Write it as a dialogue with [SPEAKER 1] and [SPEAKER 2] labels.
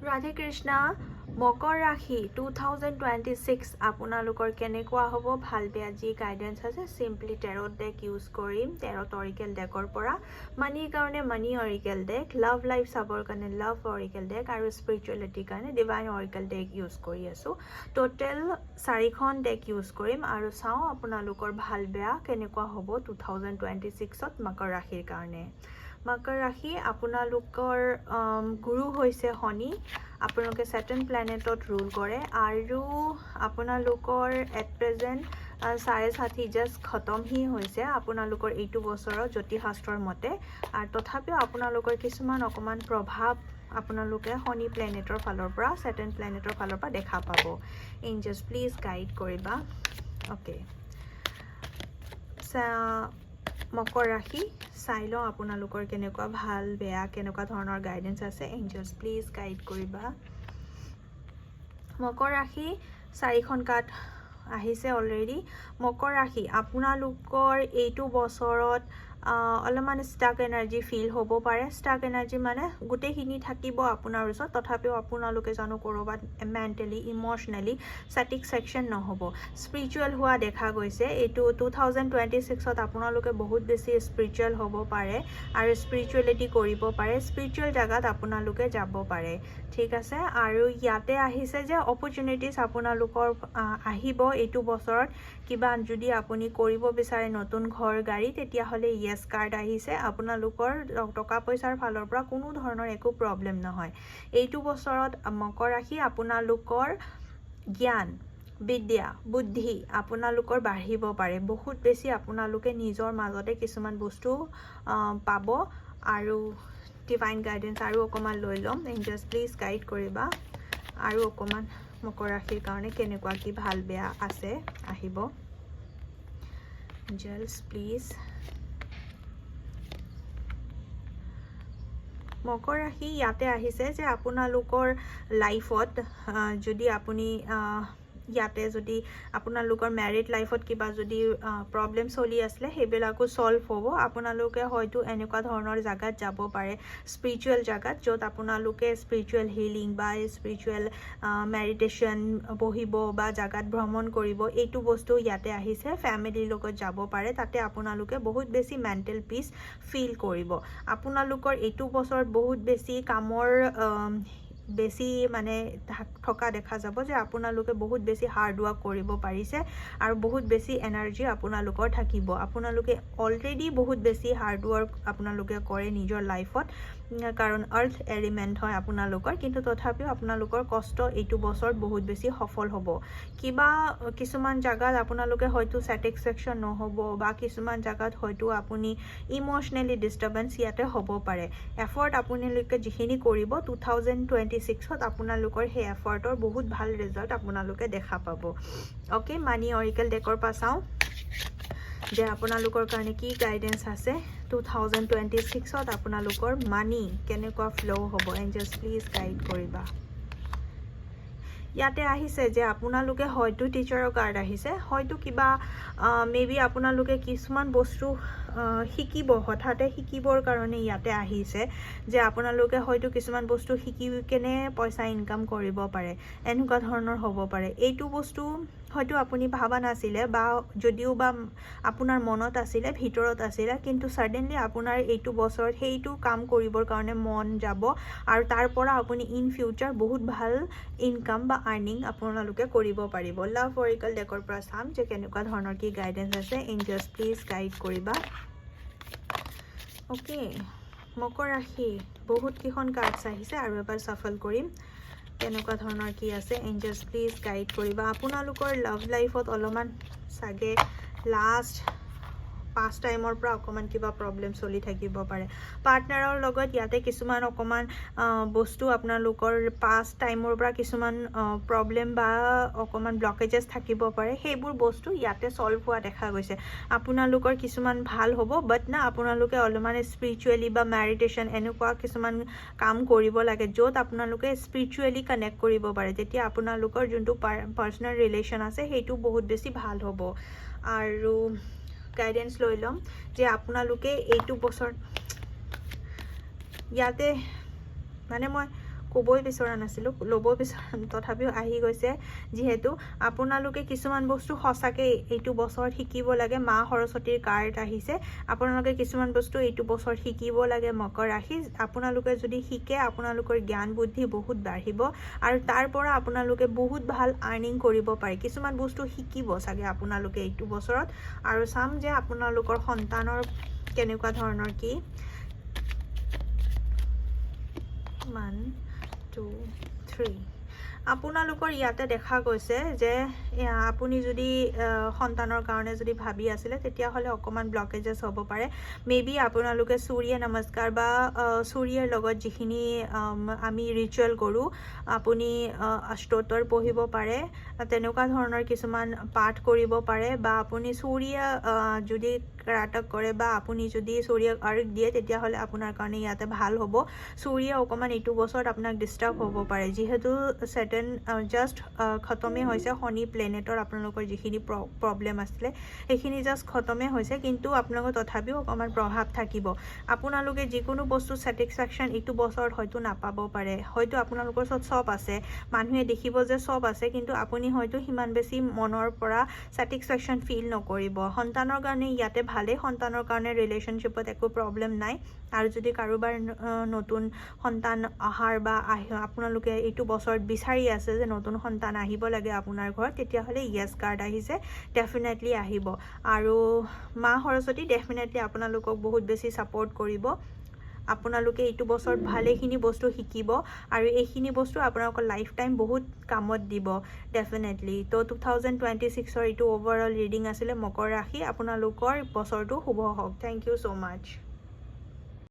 [SPEAKER 1] Radhe Krishna, Mokor Rakhi 2026 আপোনালোকৰ কেনেকুৱা হ'ব ভাল বেয়া যি গাইডেন্স আছে সিম্পলি tarot deck ইউজ কৰিম tarot oracle deckৰ পৰা মানিৰ কাৰণে মানি oracle deck love life চাবৰ কাৰণে love oracle deck আৰু spirituality কাৰণে divine oracle deck ইউজ কৰি আছো টোটেল 4খন deck ইউজ কৰিম আৰু চাও আপোনালোকৰ ভাল বেয়া কেনেকুৱা হ'ব 2026 ত মকৰ ৰাশিৰ কাৰণে মকৰ ৰাশি আপোনালোকৰ গুৰু হৈছে শনি আপোনালোকে Saturn প্ল্যানেটত ৰুল কৰে আৰু আপোনালোকৰ এট প্ৰেজেন্ট 60 জাস্ট খতম হি হৈছে আপোনালোকৰ এইটো বছৰৰ জ্যোতিষাস্ত্ৰৰ মতে আৰু তথাপিও আপোনালোকৰ কিছুমান অকমান প্ৰভাৱ আপোনালোকে শনি প্ল্যানেটৰ ফালৰ পৰা Saturn প্ল্যানেটৰ ফালৰ পৰা দেখা পাব এঞ্জেলছ প্লিজ গাইড কৰিবা ওকে মকৰ ৰাশি চাই লওঁ আপোনালোকৰ কেনেকুৱা ভাল বেয়া কেনেকুৱা ধৰণৰ গাইডেন্স আছে এঞ্জেলছ প্লিজ গাইড কৰিবা মকৰ ৰাশি 4খন কাৰ্ড আহিছে অলৰেডি মকৰ ৰাশি আপোনালোকৰ এইটো বছৰত অলপমান ষ্টাক এনাৰ্জি ফিল হ'ব পাৰে ষ্টাক এনাৰ্জি মানে গুটেখিনি থাকিব আপোনাৰ ওচৰত তথাপিও আপোনালোকে জানো কৰবাত মেন্টালি ইমোশনালি স্যাটিসফ্যাকশন নহব স্পিৰিচুৱেল হোৱা দেখা গৈছে এইটো 2026 ত আপোনালোকে বহুত বেছি স্পিৰিচুৱেল হ'ব পাৰে আৰু স্পিৰিচুৱেলিটি কৰিব পাৰে স্পিৰিচুৱেল জাগাত আপোনালোকে যাব পাৰে ঠিক আছে আৰু ইয়াতে আহিছে যে অপৰচুনিটিজ আপোনালোকৰ আহিব এইটো বছৰত কিবা যদি আপুনি কৰিব বিচাৰে নতুন ঘৰ গাড়ী তেতিয়া হলে ইয়েস কাৰ্ড আহিছে আপোনালোকৰ টকা পইচাৰ ফালৰ পৰা কোনো ধৰণৰ একো প্ৰবলেম নহয় এইটো বছৰত মকৰ ৰাশি আপোনালোকৰ জ্ঞান বিদ্যা বুদ্ধি আপোনালোকৰ বাঢ়িব পাৰে বহুত বেছি আপোনালোকে নিজৰ মাজতে কিছুমান বস্তু পাব আৰু ডিভাইন গাইডেন্স আৰু অকমান লৈ লম এঞ্জেলছ প্লিজ গাইড কৰিবা আৰু অকমান মকৰ ৰাশিৰ কাৰণে কেনেকুৱা কি ভাল বেয়া আছে আহিব এঞ্জেলছ প্লিজ মকৰ ৰাশি ইয়াতে আহিছে যে আপোনালোকৰ লাইফত যদি আপুনি ইয়াতে যদি আপোনালোকৰ ম্যাৰিড লাইফত কিবা যদি প্ৰবলেম চলি আসলে হেবিলাকো সলভ হ'ব আপোনালোকে হয়তো এনেকুৱা ধৰণৰ জাগাত যাব পাৰে স্পিৰিচুৱেল জাগাত যত আপোনালোকে স্পিৰিচুৱেল হিলিং বা স্পিৰিচুৱেল মেডিটেশন বহিব বা জাগাত ভ্ৰমণ কৰিব এইটো বস্তু ইয়াতে আহিছে ফ্যামিলিৰ লগত যাব পাৰে তাতে আপোনালোকে বহুত বেছি মেন্টাল পিস ফিল কৰিব আপোনালোকৰ এইটো বছৰত বহুত বেছি কামৰ বেছি মানে থকা দেখা যাব যে আপোনালোকে বহুত বেছি হাৰ্ড ওয়াৰ্ক কৰিব পাৰিছে আৰু বহুত বেছি এনাৰ্জি আপোনালোকৰ থাকিব আপোনালোকে অলৰেডি বহুত বেছি হাৰ্ড ওয়াৰ্ক আপোনালোকে কৰে নিজৰ লাইফত কাৰণ আৰ্থ এলিমেন্ট হয় আপোনালোকৰ কিন্তু তথাপিও আপোনালোকৰ কষ্ট এইটো বছৰত বহুত বেছি সফল হ'ব কিবা কিছুমান জাগাত আপোনালোকে হয়তো স্যাটিসফ্যাকশন নহব বা কিছুমান জাগাত হয়তো আপুনি ইমোশনালি ডিস্টাৰবেন্স ইয়াতে হ'ব পাৰে এফৰ্ট আপোনালোকে যিখিনি কৰিব 2026 ত আপোনালোকৰ হে এফৰ্টৰ বহুত ভাল ৰিজাল্ট আপোনালোকে দেখা পাব ওকে মানি অৰিকেল ডেকৰ পাছাও যে আপোনালোকৰ কাৰণে কি গাইডেন্স আছে 2026 ত আপোনালোকৰ মানি কেনেকুৱা ফ্লো হ'ব এঞ্জেলছ প্লিজ গাইড কৰিবা ইয়াতে আহিছে যে আপোনালোকে হয়তো টিচাৰৰ কাৰ্ড আহিছে হয়তো কিবা মেবি আপোনালোকে কিছুমান বস্তু শিকিব হঠাতে শিকিবৰ কাৰণে ইয়াতে আহিছে যে আপোনালোকে হয়তো কিছুমান বস্তু শিকি কেনে পইচা ইনকাম কৰিব পাৰে এনেকুৱা ধৰণৰ হ'ব পাৰে এইটো বস্তু হয়তো আপুনি ভাবা নাছিলে বা যদিও বা আপোনাৰ মনত আছিলে ভিতৰত আছিলে কিন্তু সডেনলি আপোনাৰ এইটো বছৰত হেইটো কাম কৰিবৰ কাৰণে মন যাব আৰু তাৰ পৰা আপুনি ইন ফিউচাৰ বহুত ভাল ইনকাম বা আৰ্নিং আপোনালোকে কৰিব পাৰিব লাভ অৰিকেল ডেকৰ পৰা চাম যে কেনেকুৱা ধৰণৰ কি গাইডেন্স আছে এঞ্জেলছ প্লিজ গাইড কৰিবা ওকে মকৰ ৰাশি বহুত কিখন কাৰ্ডছ আহিছে আৰু এবাৰ সফল কৰিম কেনেকুৱা ধৰণৰ কি আছে এঞ্জেলছ প্লিজ গাইড কৰিবা আপোনালোকৰ লাভ লাইফত অলমান সাগে লাষ্ট পাষ্ট টাইমৰ পৰা অকমান কিবা প্ৰবলেম চলি থাকিব পাৰে পাৰ্টনাৰৰ লগত ইয়াতে কিছুমান অকমান বস্তু আপোনালোকৰ পাষ্ট টাইমৰ পৰা কিছুমান প্ৰবলেম বা অকমান ব্লকেজেস থাকিব পাৰে সেইবোৰ বস্তু ইয়াতে সলভ হোৱা দেখা গৈছে আপোনালোকৰ কিছুমান ভাল হ'ব বাট না আপোনালোকে অলমান স্পিৰিচুৱেলি বা মেডিটেশন এনেকুৱা কিছুমান কাম কৰিব লাগে যত আপোনালোকে স্পিৰিচুৱেলি কানেক্ট কৰিব পাৰে তেতিয়া আপোনালোকৰ যোনটো পাৰ্সোনাল ৰিলেশন আছে হেইটো বহুত বেছি ভাল হ'ব আৰু গাইডেন্স লৈ লম যে আপোনালোকে এইটো বছৰ ইয়াতে মানে মই ক'বই বিচৰা নাছিলোঁ, ল'ব বিচৰা তথাপিও আহি গৈছে। যিহেতু আপোনালোকে কিছুমান বস্তু সঁচাকৈ এইটো বছৰত শিকিব লাগে। মা সৰস্বতীৰ কাৰ্ড আহিছে, আপোনালোকে কিছুমান বস্তু এইটো বছৰত শিকিব লাগে মকৰ ৰাশি। আপোনালোকে যদি শিকে আপোনালোকৰ জ্ঞান বুদ্ধি বহুত বাঢ়িব আৰু তাৰ পৰা আপোনালোকে বহুত ভাল আৰ্নিং কৰিব পাৰে। কিছুমান বস্তু শিকিব চাগে আপোনালোকে এইটো বছৰত। আৰু চাম যে আপোনালোকৰ সন্তানৰ কেনেকুৱা ধৰণৰ কি 1 2 3 আপোনালোকৰ ইয়াতে দেখা গৈছে যে আপুনি যদি সন্তানৰ কাৰণে যদি ভাবি আছিলে তেতিয়াহ'লে অকণমান ব্লকেজেছ হ'ব পাৰে। মেবি আপোনালোকে সূৰ্য নমস্কাৰ বা সূৰ্যৰ লগত যিখিনি আমি ৰিচুৱেল কৰোঁ, আপুনি অষ্টোত্তৰ পঢ়িব পাৰে, তেনেকুৱা ধৰণৰ কিছুমান পাঠ কৰিব পাৰে। বা আপুনি সূৰ্য যদি কৰাটক কৰে বা আপুনি যদি সূৰ্যক অৰ্ঘ দিয়ে তেতিয়াহ'লে আপোনাৰ কাৰণে ইয়াতে ভাল হ'ব। সূৰ্য অকণমান এইটো বছৰত আপোনাক ডিষ্টাৰ্ব হ'ব পাৰে, যিহেতু জাষ্ট খতমে হৈছে। শনি প্লেনেটৰ আপোনালোকৰ যিখিনি প্ৰব্লেম আছিলে সেইখিনি জাষ্ট খতমে হৈছে, কিন্তু আপোনালোকৰ তথাপিও অকণমান প্ৰভাৱ থাকিব। আপোনালোকে যিকোনো বস্তু ছেটিছফেকশ্যন এইটো বছৰত হয়তো নাপাব পাৰে। হয়তো আপোনালোকৰ ওচৰত চব আছে, মানুহে দেখিব যে চব আছে, কিন্তু আপুনি হয়তো সিমান বেছি মনৰ পৰা ছেটিছফেকশ্যন ফিল নকৰিব। সন্তানৰ কাৰণে ইয়াতে ভালেই, সন্তানৰ কাৰণে ৰিলেশ্যনশ্বিপত একো প্ৰব্লেম নাই। আৰু যদি কাৰোবাৰ নতুন সন্তান অহাৰ বা আপোনালোকে এইটো বছৰত বিচাৰি আছে যে নতুন সন্তান আহিব লাগে আপোনাৰ ঘৰত, তেতিয়াহ'লে য়েছ কাৰ্ড আহিছে, ডেফিনেটলি আহিব। আৰু মা সৰস্বতী ডেফিনেটলি আপোনালোকক বহুত বেছি ছাপৰ্ট কৰিব। আপোনালোকে এইটো বছৰত ভালেখিনি বস্তু শিকিব আৰু এইখিনি বস্তু আপোনালোকৰ লাইফ টাইম বহুত কামত দিব ডেফিনেটলি। তো 2026ৰ এইটো অভাৰঅল ৰিডিং আছিলে মকৰ ৰাশি। আপোনালোকৰ বছৰটো শুভ হওক। Thank you so' much.